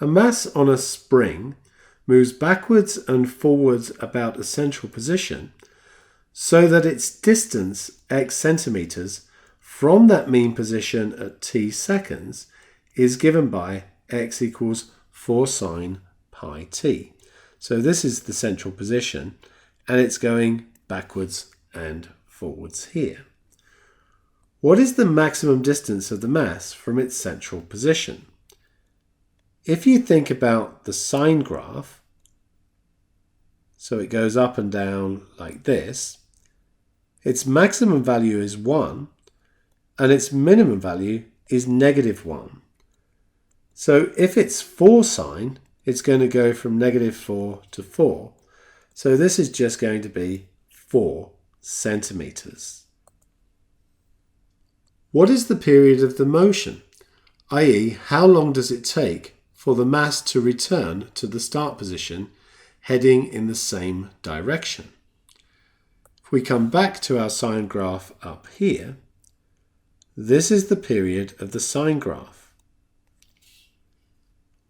A mass on a spring moves backwards and forwards about a central position so that its distance, x centimeters, from that mean position at t seconds is given by x equals 4 sine pi t. So this is the central position, and it's going backwards and forwards here. What is the maximum distance of the mass from its central position? If you think about the sine graph, so it goes up and down like this, its maximum value is 1 and its minimum value is -1. So if it's 4 sine, it's going to go from -4 to 4. So this is just going to be 4 centimeters. What is the period of the motion? i.e., how long does it take for the mass to return to the start position heading in the same direction? If we come back to our sine graph up here, this is the period of the sine graph.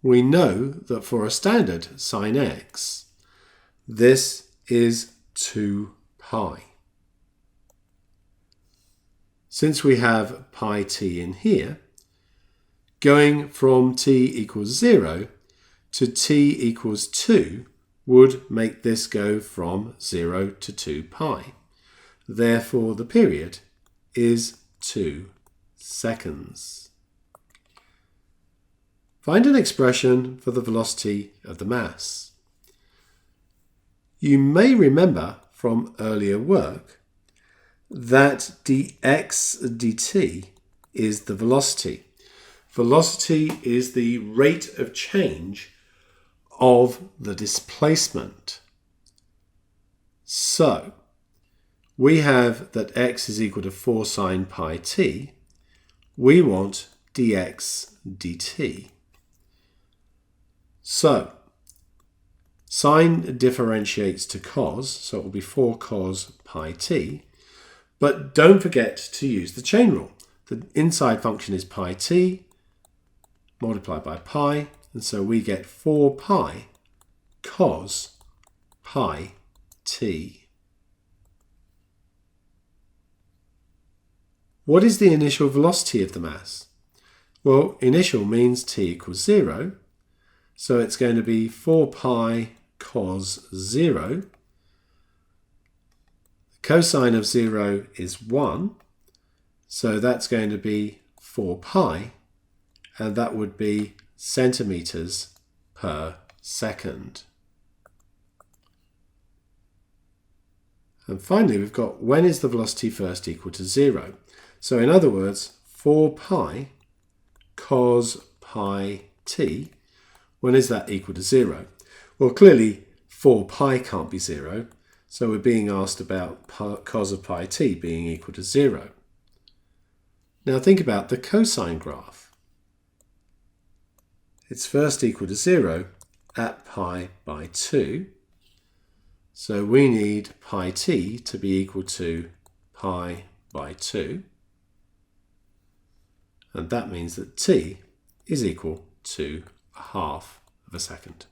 We know that for a standard sine x, this is 2 pi. Since we have pi t in here, going from t equals 0 to t equals 2 would make this go from 0 to 2 pi. Therefore, the period is 2 seconds. Find an expression for the velocity of the mass. You may remember from earlier work that dx dt is the velocity. Velocity is the rate of change of the displacement. So, we have that x is equal to 4 sine pi t. We want dx dt. So, sine differentiates to cos, so it will be 4 cos pi t. But don't forget to use the chain rule. The inside function is pi t multiplied by pi, and so we get 4 pi cos pi t. What is the initial velocity of the mass? Well, initial means t equals 0, so it's going to be 4 pi cos 0. Cosine of 0 is 1, so that's going to be 4 pi, and that would be centimeters per second. And finally, we've got when is the velocity first equal to 0? So in other words, 4 pi cos pi t, when is that equal to 0? Well, clearly 4 pi can't be 0, so we're being asked about cos of pi t being equal to 0. Now think about the cosine graph. It's first equal to 0 at pi by 2. So we need pi t to be equal to pi by 2. And that means that t is equal to 1/2 of a second.